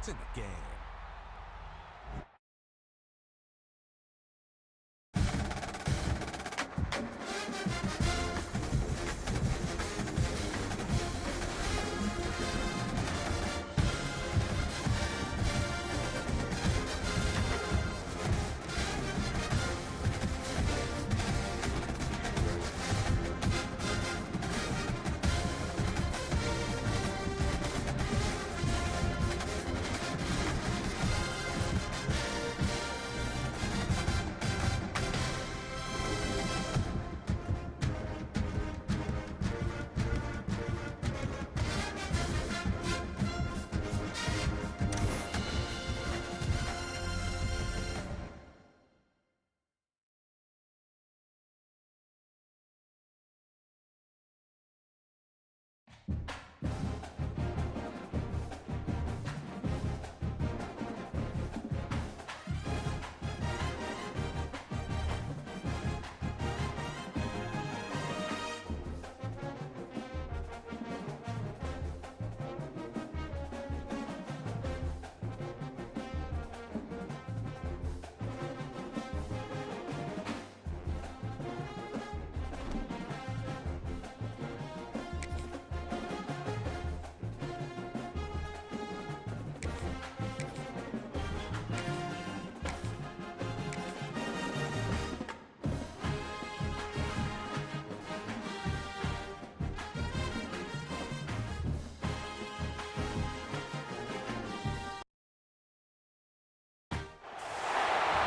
points in the game.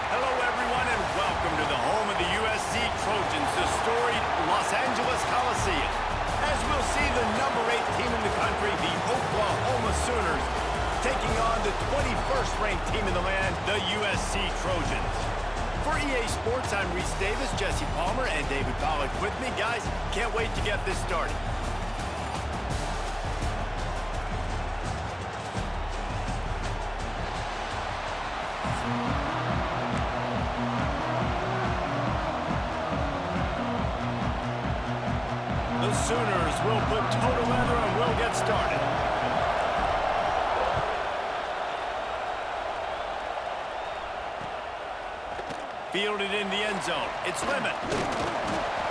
Hello, everyone, and welcome to the home of the USC Trojans, the storied Los Angeles Coliseum. As we'll see the number 8 team in the country, the Oklahoma Sooners, taking on the 21st ranked team in the land, the USC Trojans. For EA Sports, I'm Reese Davis, Jesse Palmer, and David Pollack with me. Guys, can't wait to get this started. The Sooners will put total leather and we'll get started. Fielded in the end zone. It's Lemon.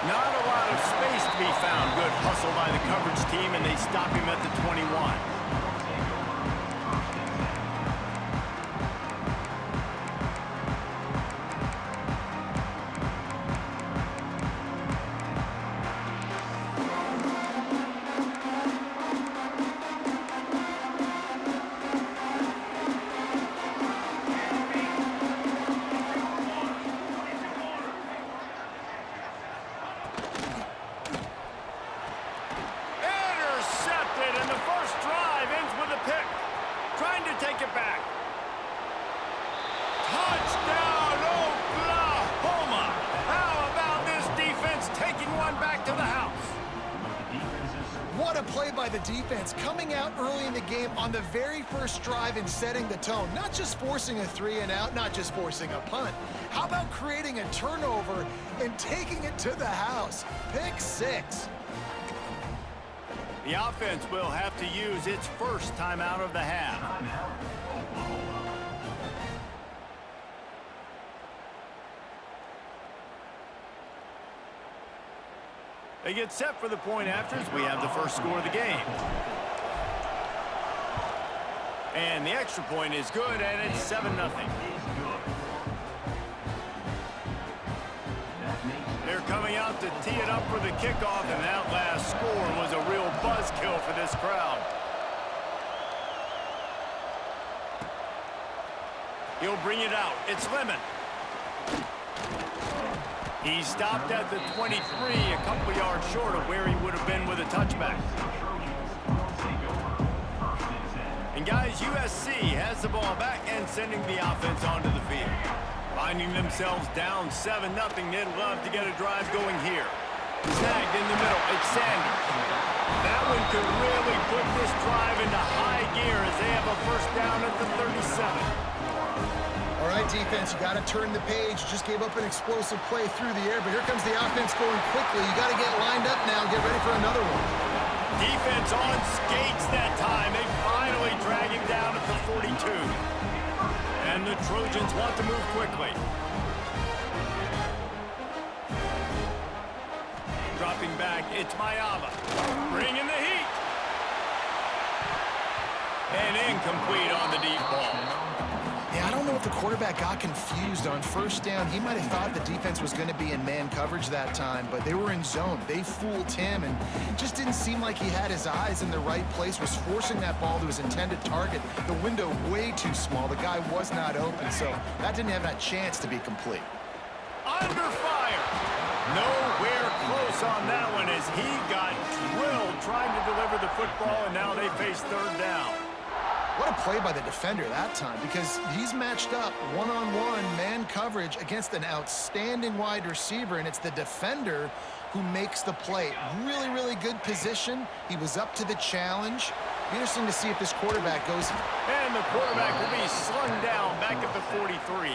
Not a lot of space to be found. Good hustle by the coverage team, and they stop him at the 21. And the first drive ends with a pick. Trying to take it back. Touchdown, Oklahoma! How about this defense taking one back to the house? What a play by the defense, coming out early in the game on the very first drive and setting the tone. Not just forcing a 3-and-out, not just forcing a punt. How about creating a turnover and taking it to the house? Pick 6. The offense will have to use its first time out of the half. They get set for the point after as we have the first score of the game. And the extra point is good, and it's 7-0. They're coming out to tee it up for the kickoff, and that last score was a real buzzkill for this crowd. He'll bring it out. It's Lemon. He stopped at the 23, a couple yards short of where he would have been with a touchback. And guys, USC has the ball back and sending the offense onto the field. Finding themselves down 7-0, they'd love to get a drive going here. Snagged in the middle, it's Sanders. That one could really put this drive into high gear as they have a first down at the 37. All right, defense, you got to turn the page. Just gave up an explosive play through the air, but here comes the offense going quickly. You got to get lined up now and get ready for another one. Defense on skates that time. They finally drag him down at the 42. And the Trojans want to move quickly. Dropping back, it's Mayava. Bringing the heat. And incomplete on the deep ball. Yeah, I don't know if the quarterback got confused on first down. He might have thought the defense was going to be in man coverage that time, but they were in zone. They fooled him, and just didn't seem like he had his eyes in the right place, was forcing that ball to his intended target. The window way too small. The guy was not open, so that didn't have that chance to be complete. Under fire. Nowhere close on that one as he got drilled trying to deliver the football, and now they face third down. What a play by the defender that time, because he's matched up one-on-one man coverage against an outstanding wide receiver, and it's the defender who makes the play. Really, really good position. He was up to the challenge. Be interesting to see if this quarterback goes. And the quarterback will be slung down back at the 43.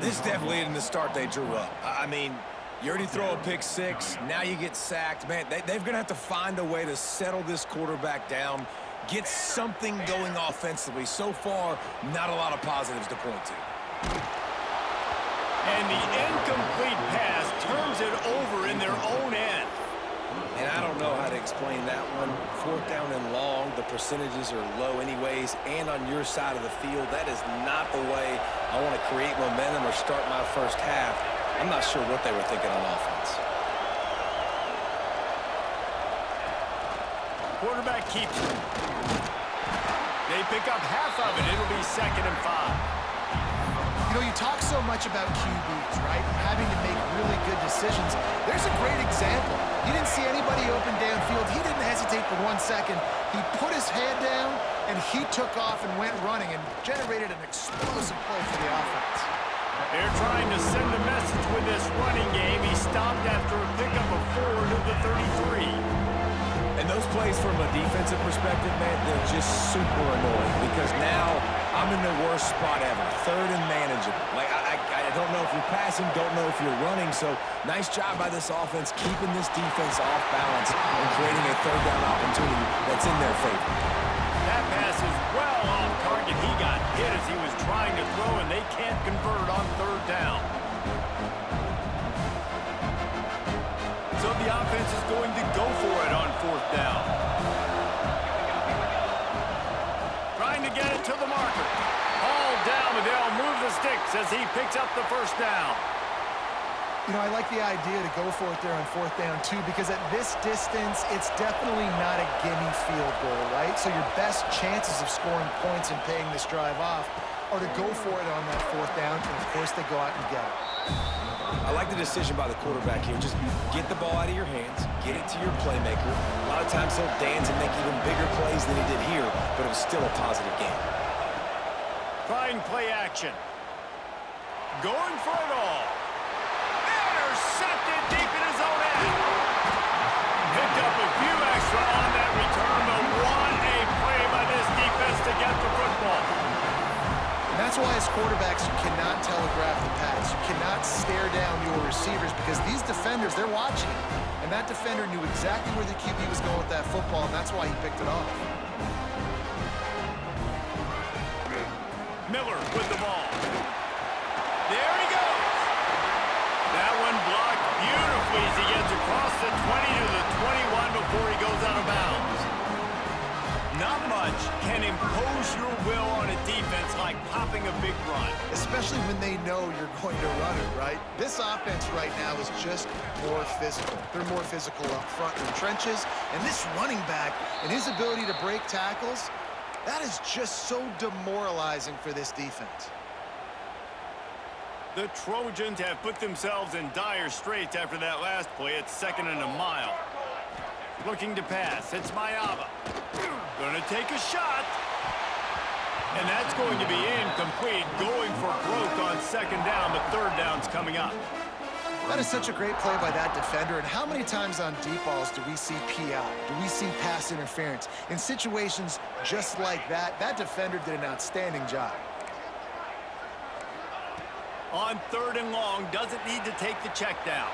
This definitely isn't the start they drew up. I mean, you already throw a pick six, now you get sacked. Man, they're going to have to find a way to settle this quarterback down, get something going offensively. So far, not a lot of positives to point to. And the incomplete pass turns it over in their own end. And I don't know how to explain that one. Fourth down and long, the percentages are low anyways, and on your side of the field, that is not the way I want to create momentum or start my first half. I'm not sure what they were thinking on offense. Quarterback keeps it. They pick up half of it. It'll be 2nd and 5. You know, you talk so much about QBs, right? Having to make really good decisions. There's a great example. He didn't see anybody open downfield. He didn't hesitate for 1 second. He put his head down, and he took off and went running and generated an explosive play for the offense. They're trying to send a message with this running game. He stopped after a pickup of 4 to the 33. And those plays from a defensive perspective, man, they're just super annoying because now I'm in the worst spot ever. Third and manageable. Like, I don't know if you're passing, don't know if you're running. So nice job by this offense keeping this defense off balance and creating a third down opportunity that's in their favor. That pass is well off target. He got hit as he was trying to throw, and they can't convert on third down. So the offense is going to go for it on 4th down. Trying to get it to the marker. All down, but they'll move the sticks as he picks up the 1st down. You know, I like the idea to go for it there on 4th down, too, because at this distance, it's definitely not a gimme field goal, right? So your best chances of scoring points and paying this drive off are to go for it on that 4th down, and, of course, they go out and get it. I like the decision by the quarterback here. Just get the ball out of your hands, get it to your playmaker. A lot of times he'll dance and make even bigger plays than he did here, but it was still a positive game. Trying play action. Going for it all. Intercepted deep in his own end. Picked up a few extra on that return, but what a play by this defense to get the football. And that's why as quarterbacks, you cannot telegraph the pass. You cannot stare down your receivers because these defenders, they're watching. And that defender knew exactly where the QB was going with that football, and that's why he picked it off. Miller with the ball. There he goes. That one blocked beautifully as he gets across the 20 to the 21 before he goes out of bounds. Not much can impose your will on a defense like popping a big run. Especially when they know you're going to run it, right? This offense right now is just more physical. They're more physical up front in the trenches. And this running back and his ability to break tackles, that is just so demoralizing for this defense. The Trojans have put themselves in dire straits after that last play. It's 2nd and a mile. Looking to pass. It's Mayava. Going to take a shot. And that's going to be incomplete. Going for broke on 2nd down, but 3rd down's coming up. That is such a great play by that defender. And how many times on deep balls do we see PI? Do we see pass interference? In situations just like that, that defender did an outstanding job. On 3rd and long, doesn't need to take the check down.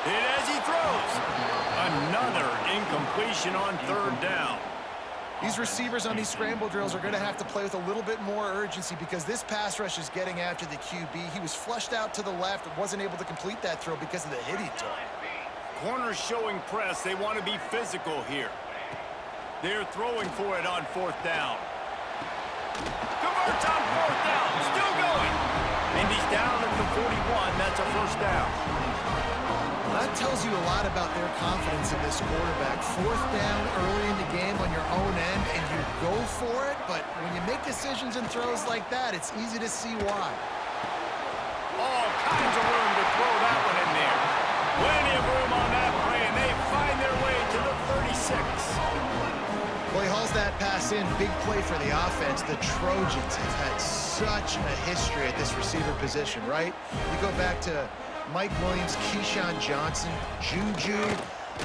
And as he throws, another incomplete completion on third down. These receivers on these scramble drills are going to have to play with a little bit more urgency because this pass rush is getting after the QB. He was flushed out to the left and wasn't able to complete that throw because of the hit he took. Corners showing press. They want to be physical here. They're throwing for it on fourth down. Converts on fourth down. Still going. And he's down at the 41. That's a first down. That tells you a lot about their confidence in this quarterback. Fourth down early in the game on your own end, and you go for it, but when you make decisions and throws like that, it's easy to see why. All kinds of room to throw that one in there. Plenty of room on that play, and they find their way to the 36. Well, he hauls that pass in. Big play for the offense. The Trojans have had such a history at this receiver position, right? You go back to Mike Williams, Keyshawn Johnson, Juju,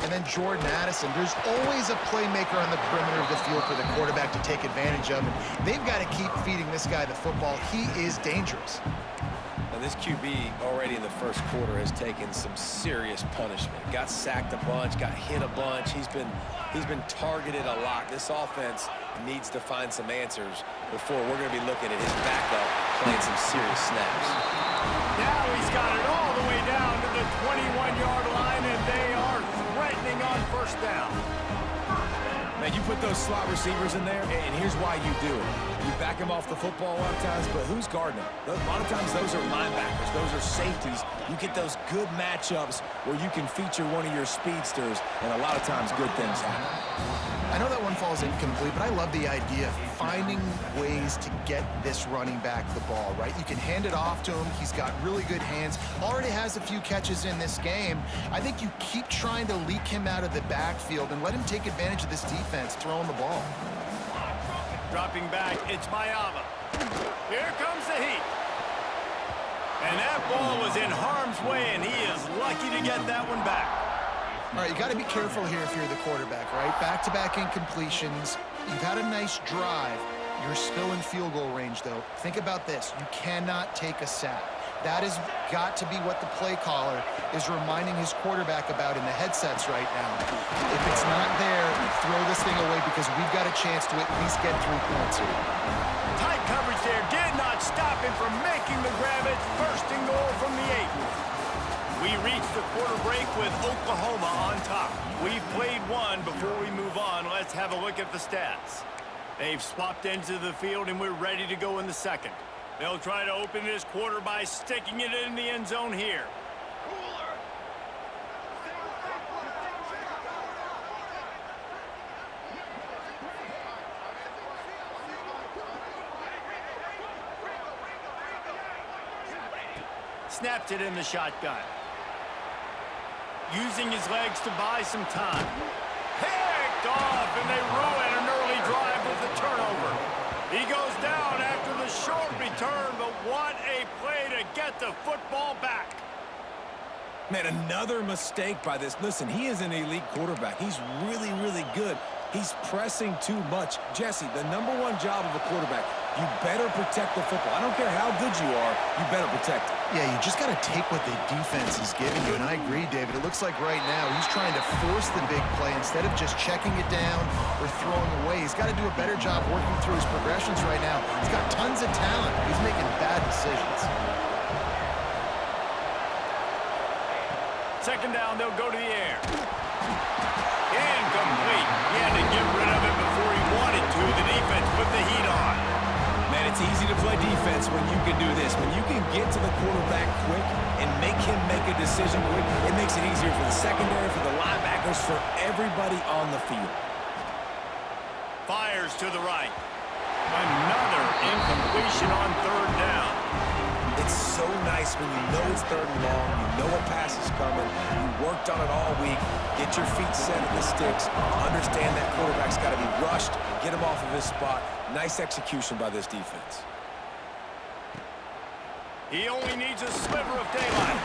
and then Jordan Addison. There's always a playmaker on the perimeter of the field for the quarterback to take advantage of, and they've got to keep feeding this guy the football. He is dangerous. Now, this QB already in the first quarter has taken some serious punishment. Got sacked a bunch, got hit a bunch. He's been targeted a lot. This offense needs to find some answers before we're going to be looking at his backup playing some serious snaps. Now he's got it all the way down to the 21-yard line, and they are threatening on first down. Man, you put those slot receivers in there, and here's why you do it. You back them off the football a lot of times, but who's guarding them? A lot of times those are linebackers. Those are safeties. You get those good matchups where you can feature one of your speedsters, and a lot of times good things happen. I know that one falls incomplete, but I love the idea of finding ways to get this running back the ball, right? You can hand it off to him. He's got really good hands. Already has a few catches in this game. I think you keep trying to leak him out of the backfield and let him take advantage of this defense throwing the ball. Dropping back, it's Mayava. Here comes the heat. And that ball was in harm's way, and he is lucky to get that one back. All right, you got to be careful here if you're the quarterback, right? Back-to-back incompletions. You've had a nice drive. You're still in field goal range, though. Think about this. You cannot take a sack. That has got to be what the play caller is reminding his quarterback about in the headsets right now. If it's not there, throw this thing away because we've got a chance to at least get 3 points here. Tight coverage there did not stop him from making the grab. It's first and goal from the 8. We reach the quarter break with Oklahoma on top. We've played one. Before we move on, let's have a look at the stats. They've swapped ends of the field, and we're ready to go in the second. They'll try to open this quarter by sticking it in the end zone here. Snapped it in the shotgun. Using his legs to buy some time. Picked off, and they ruin an early drive with the turnover. He goes down after the short return, but what a play to get the football back. Man, another mistake by this. Listen, he is an elite quarterback. He's really, really good. He's pressing too much. Jesse, the #1 job of a quarterback, you better protect the football. I don't care how good you are, you better protect it. Yeah, you just got to take what the defense is giving you, and I agree, David. It looks like right now he's trying to force the big play instead of just checking it down or throwing away. He's got to do a better job working through his progressions right now. He's got tons of talent. He's making bad decisions. Second down, they'll go to the air. Incomplete. He had to get rid of it before he wanted to. The defense put the heat on. Man, it's easy to play defense when you can do this. When you can get to the quarterback quick and make him make a decision quick, it makes it easier for the secondary, for the linebackers, for everybody on the field. Fires to the right. Another incompletion on third down. It's so nice when you know it's third and long, you know a pass is coming, you worked on it all week, get your feet set at the sticks, understand that quarterback's got to be rushed, get him off of his spot. Nice execution by this defense. He only needs a sliver of daylight.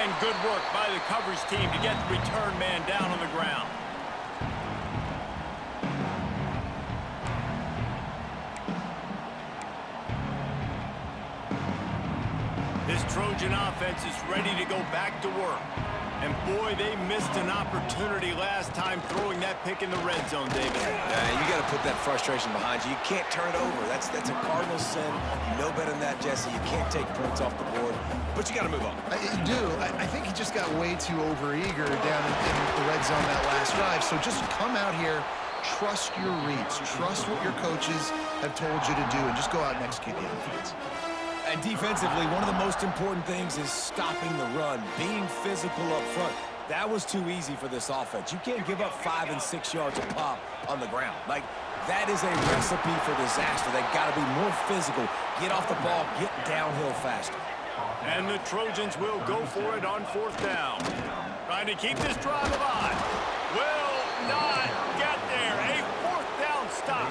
And good work by the coverage team to get the return man down on the ground. This Trojan offense is ready to go back to work. And boy, they missed an opportunity last time throwing that pick in the red zone, David. You got to put that frustration behind you. You can't turn it over. That's a cardinal sin. You know better than that, Jesse. You can't take points off the board, but you got to move on. You do. I think he just got way too overeager down in the red zone that last drive. So just come out here, trust your reads, trust what your coaches have told you to do, and just go out and execute the offense. And defensively, one of the most important things is stopping the run, being physical up front. That was too easy for this offense. You can't give up 5 and 6 yards a pop on the ground. Like, that is a recipe for disaster. They got to be more physical, get off the ball, get downhill faster. And the Trojans will go for it on 4th down. Trying to keep this drive alive. Will not get there. A 4th down stop.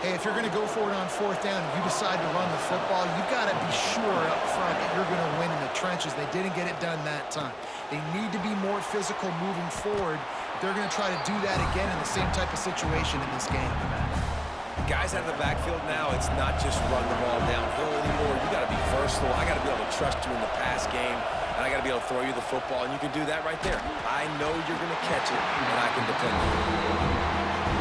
Hey, if you're going to go for it on 4th down and you decide to run the football, you've got to be sure up front that you're going to win in the trenches. They didn't get it done that time. They need to be more physical moving forward. They're going to try to do that again in the same type of situation in this game. Guys out of the backfield now, it's not just run the ball downhill anymore. You got to be versatile. I got to be able to trust you in the pass game, and I got to be able to throw you the football, and you can do that right there. I know you're going to catch it, and I can depend on you.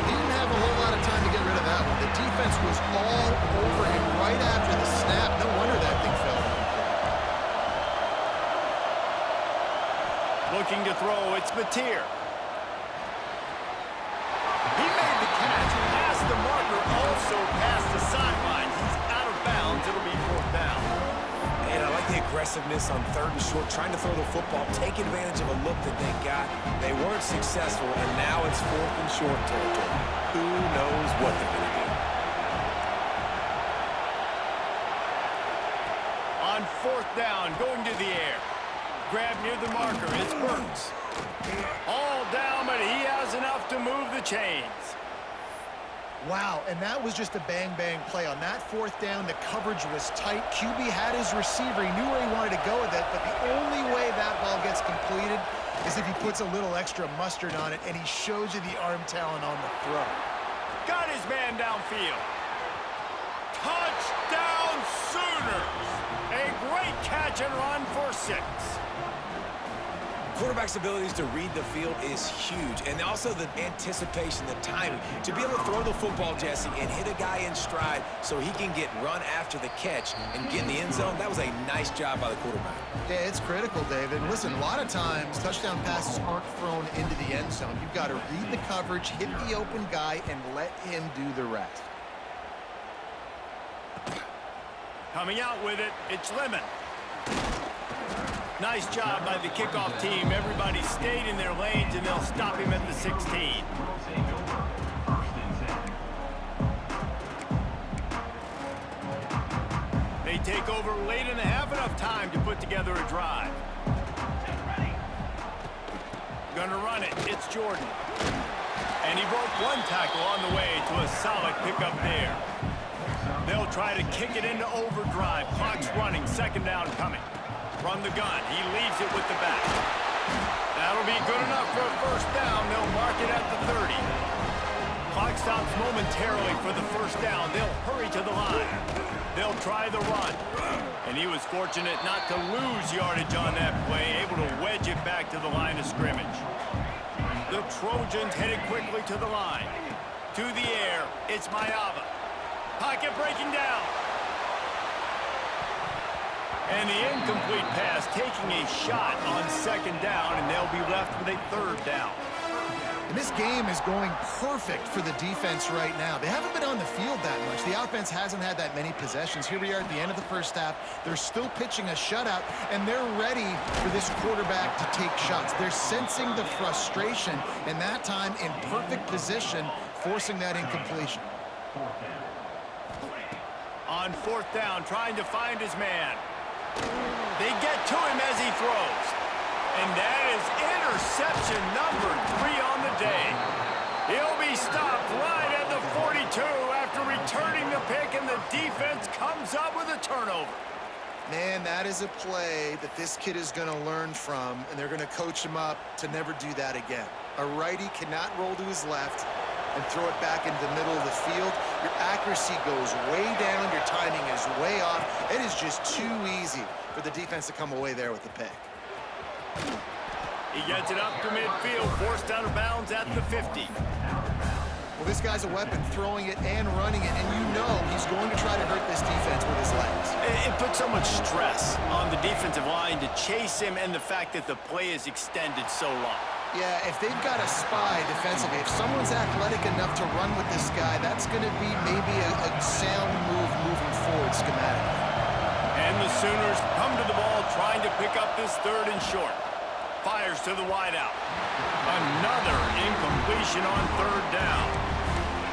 He didn't have a whole lot of time to get rid of that one. The defense was all over him right after the snap. No wonder that thing fell. Looking to throw, it's Mateer. He made the catch, past the marker, also past the sideline. He's out of bounds. It'll be 4th down. And I like the aggressiveness on 3rd and short, trying to throw the football, take advantage of a look that they got. They weren't successful, and now it's 4th and short territory. Who knows what they're going to do? On 4th down, going to the air. Grab near the marker, it's Burks. All down, but he has enough to move the chains. Wow, and that was just a bang-bang play. On that 4th down, the coverage was tight. QB had his receiver. He knew where he wanted to go with it, but the only way that ball gets completed is if he puts a little extra mustard on it, and he shows you the arm talent on the throw. Got his man downfield. Touchdown Sooners! A great catch and run for 6. Quarterback's abilities to read the field is huge, and also the anticipation, the timing. To be able to throw the football, Jesse, and hit a guy in stride so he can get run after the catch and get in the end zone, that was a nice job by the quarterback. Yeah, it's critical, David. Listen, a lot of times, touchdown passes aren't thrown into the end zone. You've got to read the coverage, hit the open guy, and let him do the rest. Coming out with it, it's Lemon. Nice job by the kickoff team. Everybody stayed in their lanes, and they'll stop him at the 16. They take over late and have enough time to put together a drive. Gonna run it. It's Jordan. And he broke one tackle on the way to a solid pickup there. They'll try to kick it into overdrive. Clock's running. 2nd down coming. Run the gun. He leaves it with the back. That'll be good enough for a 1st down. They'll mark it at the 30. Clock stops momentarily for the 1st down. They'll hurry to the line. They'll try the run. And he was fortunate not to lose yardage on that play, able to wedge it back to the line of scrimmage. The Trojans headed quickly to the line. To the air, it's Mayava. Pocket breaking down. And the incomplete pass taking a shot on 2nd down, and they'll be left with a 3rd down. And this game is going perfect for the defense right now. They haven't been on the field that much. The offense hasn't had that many possessions. Here we are at the end of the 1st half. They're still pitching a shutout, and they're ready for this quarterback to take shots. They're sensing the frustration, and that time in perfect position, forcing that incompletion. On 4th down, trying to find his man. They get to him as he throws. And that is interception number 3 on the day. He'll be stopped right at the 42 after returning the pick, and the defense comes up with a turnover. Man, that is a play that this kid is going to learn from, and they're going to coach him up to never do that again. A righty cannot roll to his left and throw it back into the middle of the field. Your accuracy goes way down. Your timing is way off. It is just too easy for the defense to come away there with the pick. He gets it up to midfield, forced out of bounds at the 50. Well, this guy's a weapon, throwing it and running it, and you know he's going to try to hurt this defense with his legs. It puts so much stress on the defensive line to chase him and the fact that the play is extended so long. Yeah, if they've got a spy defensively, if someone's athletic enough to run with this guy, that's going to be maybe a sound move moving forward schematically. And the Sooners come to the ball trying to pick up this 3rd and short. Fires to the wideout. Another incompletion on 3rd down.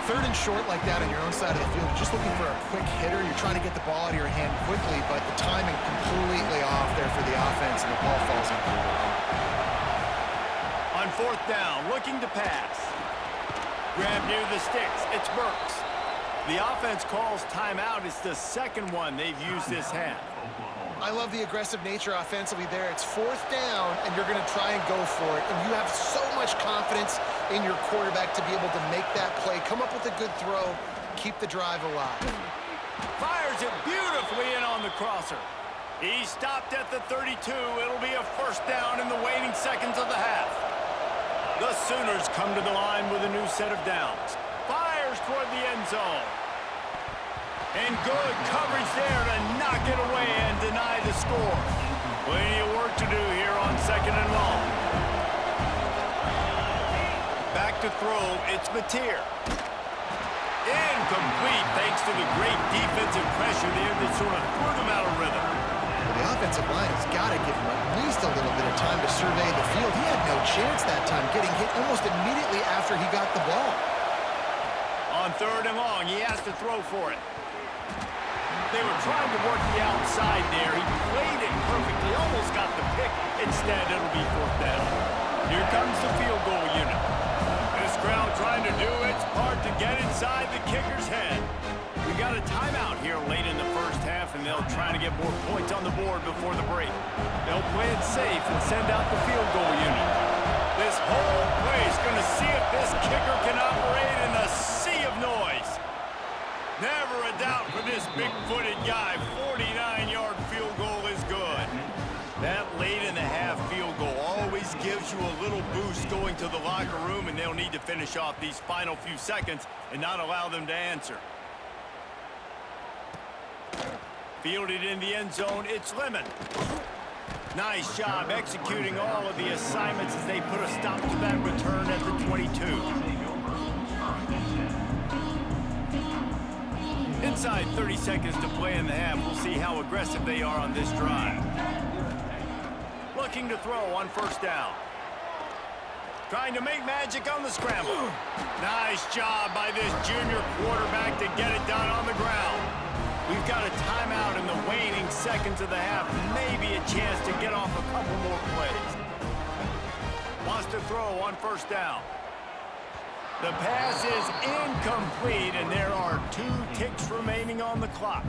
3rd and short like that on your own side of the field, you're just looking for a quick hitter. You're trying to get the ball out of your hand quickly, but the timing completely off there for the offense, and the ball falls incomplete. On 4th down, looking to pass. Grab near the sticks. It's Burks. The offense calls timeout. It's the 2nd one they've used this half. I love the aggressive nature offensively there. It's 4th down, and you're going to try and go for it. And you have so much confidence in your quarterback to be able to make that play, come up with a good throw, keep the drive alive. Fires it beautifully in on the crosser. He stopped at the 32. It'll be a 1st down in the waning seconds of the half. The Sooners come to the line with a new set of downs. Fires toward the end zone. And good coverage there to knock it away and deny the score. Plenty of work to do here on 2nd and long. Back to throw, it's Mateer. Incomplete thanks to the great defensive pressure there that sort of threw them out of rhythm. The offensive line has got to give him at least a little bit of time to survey the field. He had no chance that time, getting hit almost immediately after he got the ball. On 3rd and long, he has to throw for it. They were trying to work the outside there. He played it perfectly, almost got the pick. Instead, it'll be 4th down. Here comes the field goal unit. This crowd trying to do its part to get inside the kicker's head. We got a timeout here late in the 1st half, and they'll try to get more points on the board before the break. They'll play it safe and send out the field goal unit. This whole place going to see if this kicker can operate in a sea of noise. Never a doubt for this big-footed guy. 49-yard field goal is good. That late in the half field goal always gives you a little boost going to the locker room, and they'll need to finish off these final few seconds and not allow them to answer. Fielded in the end zone, it's Lemon. Nice job executing all of the assignments as they put a stop to that return at the 22. Inside 30 seconds to play in the half. We'll see how aggressive they are on this drive. Looking to throw on 1st down. Trying to make magic on the scramble. Nice job by this junior quarterback to get it done on the ground. We've got a timeout in the waning seconds of the half. Maybe a chance to get off a couple more plays. Wants to throw on 1st down. The pass is incomplete, and there are 2 ticks remaining on the clock.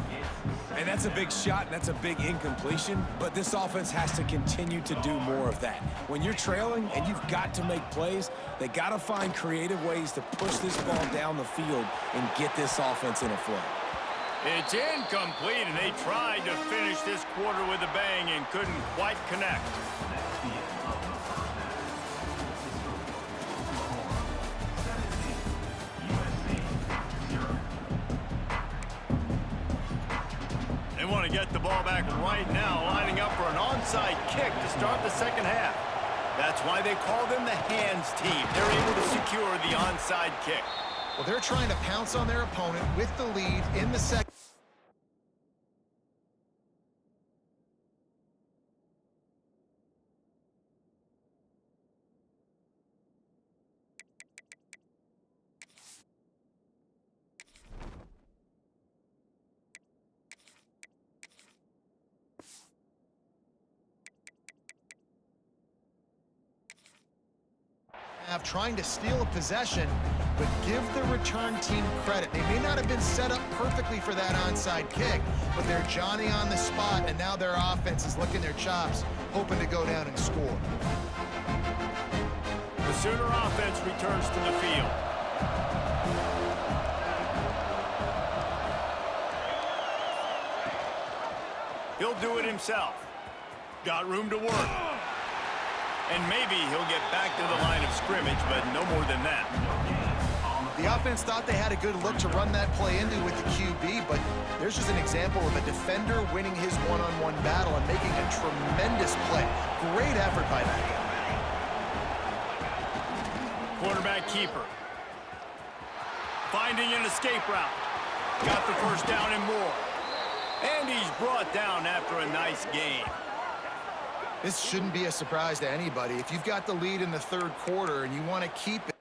And that's a big shot, and that's a big incompletion, but this offense has to continue to do more of that. When you're trailing and you've got to make plays, they got to find creative ways to push this ball down the field and get this offense in a flow. It's incomplete, and they tried to finish this quarter with a bang and couldn't quite connect. They want to get the ball back right now, lining up for an onside kick to start the 2nd half. That's why they call them the hands team. They're able to secure the onside kick. Well, they're trying to pounce on their opponent with the lead in the 2nd. Trying to steal a possession, but give the return team credit. They may not have been set up perfectly for that onside kick, but they're Johnny on the spot, and now their offense is licking their chops, hoping to go down and score. The Sooner offense returns to the field. He'll do it himself. Got room to work. And maybe he'll get back to the line of scrimmage, but no more than that. The offense thought they had a good look to run that play into with the QB, but there's just an example of a defender winning his one-on-one battle and making a tremendous play. Great effort by that guy. Quarterback keeper. Finding an escape route. Got the first down and more. And he's brought down after a nice game. This shouldn't be a surprise to anybody. If you've got the lead in the third quarter and you want to keep it,